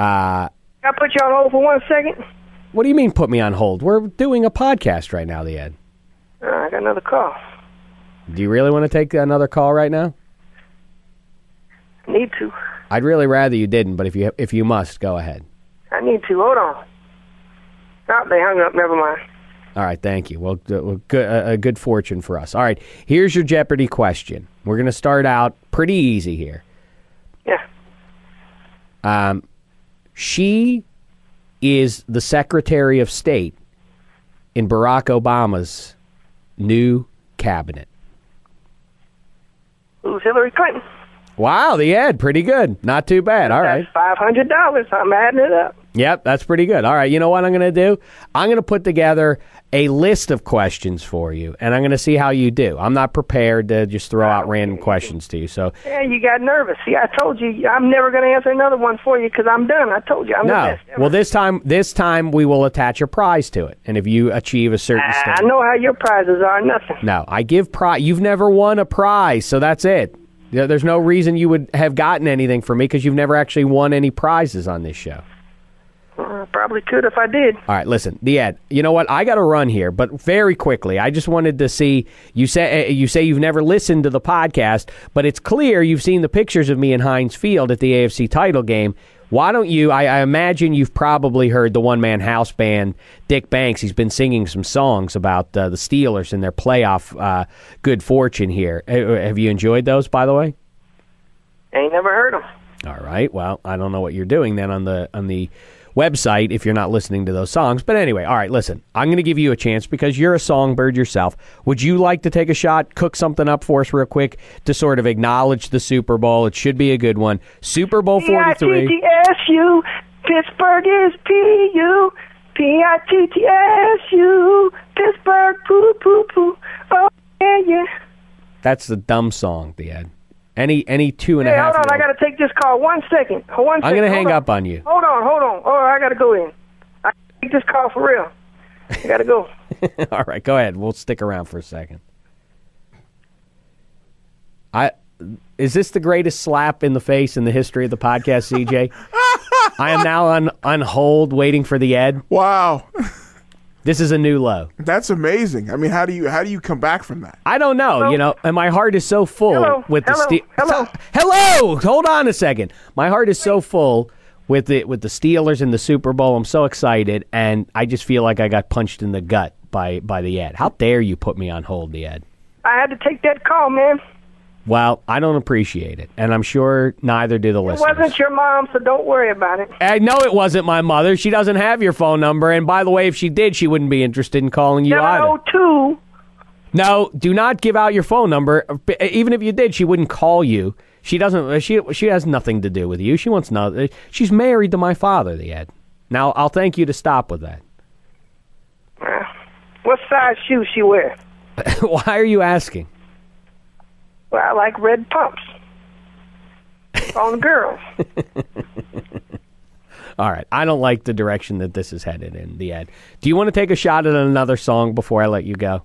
Can I put you on hold for 1 second? What do you mean put me on hold? We're doing a podcast right now, the Ed. I got another call. Do you really want to take another call right now? Need to. I'd really rather you didn't, but if you must, go ahead. I need to. Hold on. Oh, they hung up. Never mind. All right, thank you. Well, good fortune for us. All right, here's your Jeopardy question. We're going to start out pretty easy here. Yeah. She is the Secretary of State in Barack Obama's new cabinet. Who's Hillary Clinton? Wow, the Ed, pretty good. Not too bad. All right. That's $500. I'm adding it up. Yep, that's pretty good. All right, you know what I'm going to do? I'm going to put together a list of questions for you, and I'm going to see how you do. I'm not prepared to just throw out random questions to you. So yeah, you got nervous. See, I told you I'm never going to answer another one for you because I'm done. I told you I'm the best ever. Well, this time we will attach a prize to it, and if you achieve a certain standard. I know how your prizes are. Nothing. No, I give prize. You've never won a prize, so that's it. There's no reason you would have gotten anything from me because you've never actually won any prizes on this show. I probably could if I did. All right, listen, the Ed. You know what? I got to run here, but very quickly. I just wanted to see. You say you've never listened to the podcast, but it's clear you've seen the pictures of me in Heinz Field at the AFC title game. Why don't you? I imagine you've probably heard the one-man house band, Dick Banks. He's been singing some songs about the Steelers and their playoff good fortune here. Have you enjoyed those, by the way? Ain't never heard them. All right. Well, I don't know what you're doing then on the website if you're not listening to those songs. But anyway, all right, listen. I'm going to give you a chance because you're a songbird yourself. Would you like to take a shot, cook something up for us real quick to sort of acknowledge the Super Bowl? It should be a good one. Super Bowl 43. P-I-T-T-S-U. Pittsburgh is P-U. P-I-T-T-S-U. Pittsburgh, poo-poo-poo. Oh, yeah. That's the dumb song, the Ed. Any 2.5. Hey, hold on. I got to take this call. 1 second. I'm going to hang up on you. Hold on. Oh, I got to go in. I take this call for real. I got to go. All right, go ahead. We'll stick around for a second. Is this the greatest slap in the face in the history of the podcast, CJ? I am now on hold waiting for the Ed. Wow. This is a new low. That's amazing. I mean, how do you come back from that? I don't know, Hello? and my heart is so full with the Hello. Hold on a second. My heart is so full with the Steelers in the Super Bowl. I'm so excited, and I just feel like I got punched in the gut by the Ed. How dare you put me on hold, the Ed? I had to take that call, man. Well, I don't appreciate it, and I'm sure neither do the listeners. It wasn't your mom, so don't worry about it. I know it wasn't my mother. She doesn't have your phone number, and by the way, if she did, she wouldn't be interested in calling you either. 702. No, do not give out your phone number. Even if you did, she wouldn't call you. She doesn't. She has nothing to do with you. She wants nothing. She's married to my father, the Ed. Now, I'll thank you to stop with that. What size shoes she wear? Why are you asking? Well, I like red pumps on girls. All right. I don't like the direction that this is headed in, the Ed. Do you want to take a shot at another song before I let you go?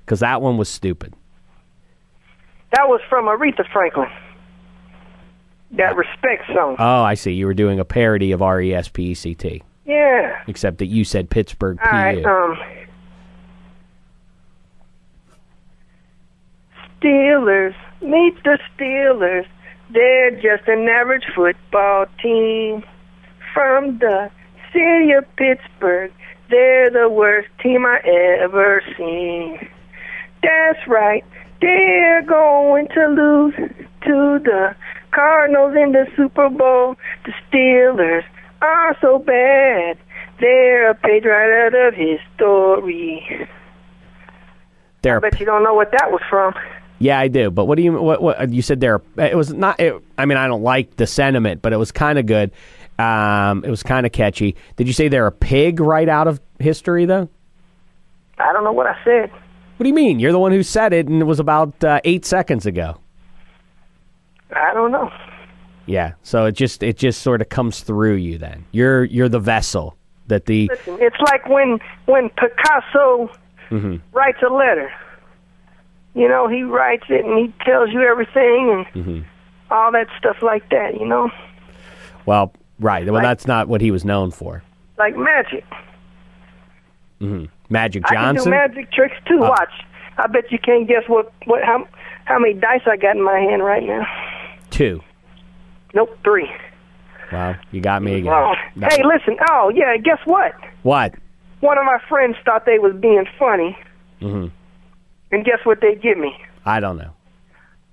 Because that one was stupid. That was from Aretha Franklin. That Respect song. Oh, I see. You were doing a parody of R-E-S-P-E-C-T. Yeah. Except that you said Pittsburgh, All right, P-U. Steelers, meet the Steelers. They're just an average football team. From the city of Pittsburgh, they're the worst team I ever seen. That's right, they're going to lose to the Cardinals in the Super Bowl. The Steelers are so bad, they're a page right out of history. I bet you don't know what that was from. Yeah, I do. But what do you? What you said there? It was not. I mean, I don't like the sentiment, but it was kind of good. It was kind of catchy. Did you say they're a pig right out of history, though? I don't know what I said. What do you mean? You're the one who said it, and it was about 8 seconds ago. I don't know. Yeah. So it just sort of comes through you. Then you're the vessel that the. Listen, it's like when Picasso writes a letter. You know, he writes it and he tells you everything and all that stuff like that, you know? Well, Right. Well, that's not what he was known for. Like magic. Magic I Johnson? can do magic tricks too. Watch. I bet you can't guess how many dice I got in my hand right now. 2. Nope, 3. Wow, you got me again. Oh. Hey, listen. Oh, yeah, guess what? What? One of my friends thought they was being funny. And guess what they give me? I don't know.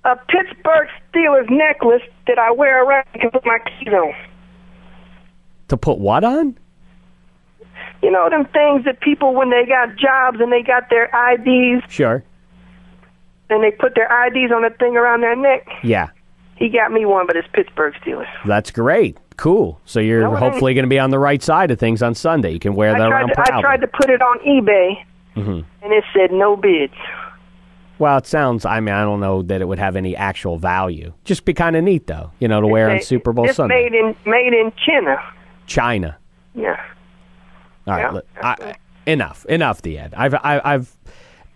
A Pittsburgh Steelers necklace that I wear around and can put my keys on. To put what on? You know them things that people, when they got jobs and they got their IDs, Sure. and they put their IDs on that thing around their neck? Yeah. He got me one, but it's Pittsburgh Steelers. That's great. Cool. So you're hopefully going to be on the right side of things on Sunday. You can wear that around proudly. I tried to put it on eBay, and it said no bids. Well, it sounds, I don't know that it would have any actual value. Just be kind of neat, though, to wear on Super Bowl Sunday. It's made in China. China. Yeah. All right. Enough, Ed.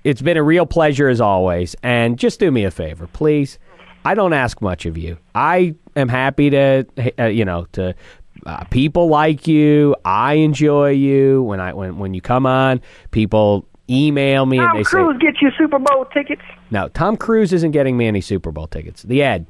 It's been a real pleasure as always. And just do me a favor, please. I don't ask much of you. I am happy to people like you. I enjoy you when you come on. People email me and they say, Tom Cruise get you Super Bowl tickets. No, Tom Cruise isn't getting me any Super Bowl tickets. The Ed.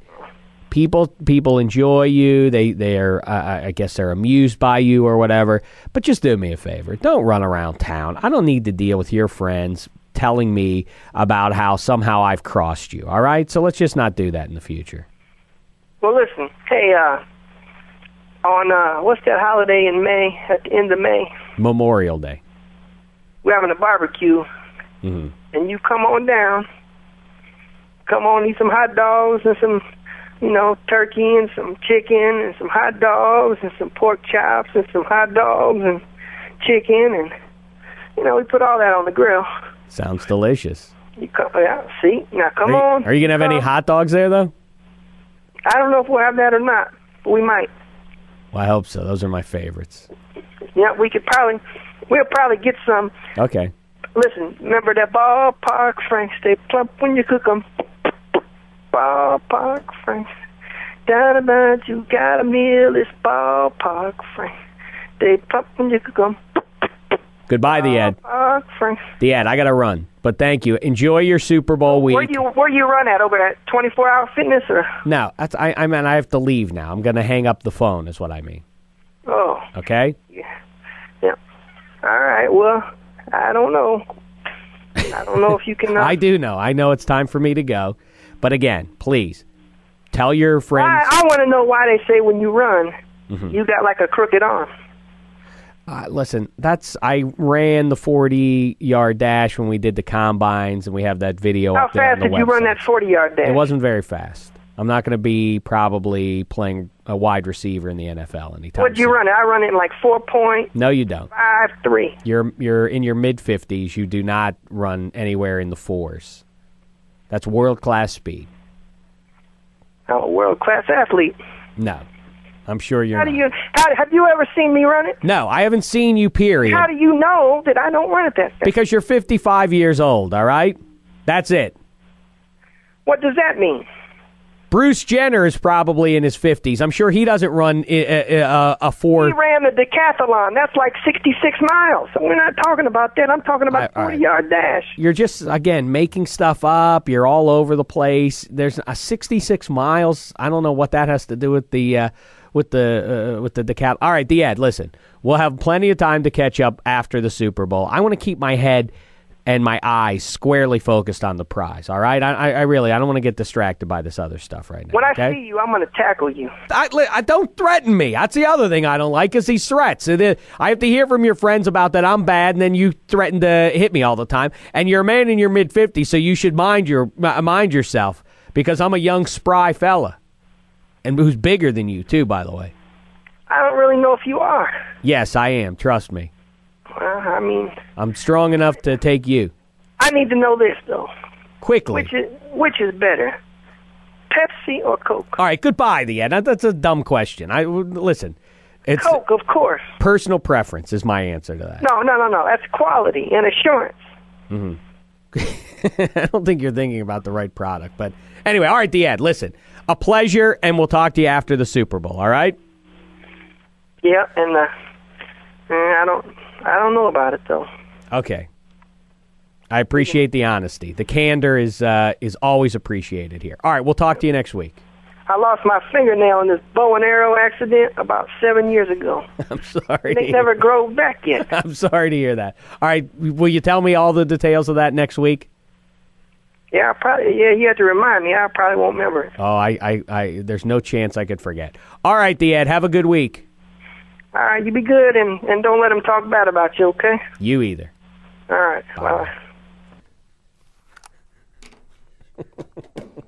People enjoy you. They're I guess they're amused by you or whatever. But just do me a favor. Don't run around town. I don't need to deal with your friends telling me about how somehow I've crossed you. All right? So let's just not do that in the future. Well, listen. Hey, on what's that holiday in May? At the end of May, Memorial Day. We're having a barbecue, and you come on down. Come on, eat some hot dogs and some, turkey and some chicken and some hot dogs and some pork chops and some hot dogs and chicken and, we put all that on the grill. Sounds delicious. See? Now, come on. Are you going to have any hot dogs there, though? I don't know if we'll have that or not, but we might. Well, I hope so. Those are my favorites. Yeah, we'll probably get some. Okay. Listen, remember that ballpark Franks, they plump when you cook them. Ballpark Franks. Down about you got a meal, it's ballpark Franks. They plump when you cook them. Goodbye, the Ed. Ballpark Franks. The Ed, I got to run. But thank you. Enjoy your Super Bowl week. Where you run at? Over at 24-Hour Fitness? Or? No, I have to leave now. I'm going to hang up the phone is what I mean. Oh. Okay? Yeah. All right, well, I don't know. I don't know if you can... I do know. I know it's time for me to go. But again, please, tell your friends... I want to know why they say when you run, you got like a crooked arm. Listen, I ran the 40-yard dash when we did the combines, and we have that video up there on the website. How fast did you run that 40-yard dash? It wasn't very fast. I'm not going to be probably playing a wide receiver in the NFL anytime What'd you run? I run it in like 4 point. No, you don't. 5.3. You're in your mid-50s. You do not run anywhere in the 4s. That's world-class speed. I'm a world-class athlete. No. I'm sure you're not. Have you ever seen me run it? No, I haven't seen you, period. How do you know that I don't run it that fast? Because you're 55 years old, all right? That's it. What does that mean? Bruce Jenner is probably in his 50s. I'm sure he doesn't run a 4. He ran the decathlon. That's like 66 miles. So we're not talking about that. I'm talking about 40-yard dash. You're just, again, making stuff up. You're all over the place. There's a 66 miles. I don't know what that has to do with the decathlon. All right, the Ed, listen. We'll have plenty of time to catch up after the Super Bowl. I want to keep my head and my eyes squarely focused on the prize, all right? I really don't want to get distracted by this other stuff right now. When I see you, I'm going to tackle you. I don't threaten me. That's the other thing I don't like is these threats. I have to hear from your friends about that I'm bad, and then you threaten to hit me all the time. And you're a man in your mid-50s, so you should mind yourself because I'm a young, spry fella, and who's bigger than you, too, by the way. I don't really know if you are. Yes, I am. Trust me. I'm strong enough to take you. I need to know this, though. Quickly. Which is better, Pepsi or Coke? All right, goodbye, the Ed. That's a dumb question. Listen. It's Coke, of course. Personal preference is my answer to that. No. That's quality and assurance. I don't think you're thinking about the right product. But anyway, all right, the Ed, listen. A pleasure, and we'll talk to you after the Super Bowl, all right? Yeah, and I don't know about it though. Okay. I appreciate the honesty. The candor is always appreciated here. All right, we'll talk to you next week. I lost my fingernail in this bow and arrow accident about 7 years ago. I'm sorry. They never grow back yet. I'm sorry to hear that. All right, will you tell me all the details of that next week? Yeah, you have to remind me. I probably won't remember it. Oh, I there's no chance I could forget. All right, Ed, have a good week. All right, you be good, and don't let them talk bad about you, okay? You either. All right. Bye. Bye.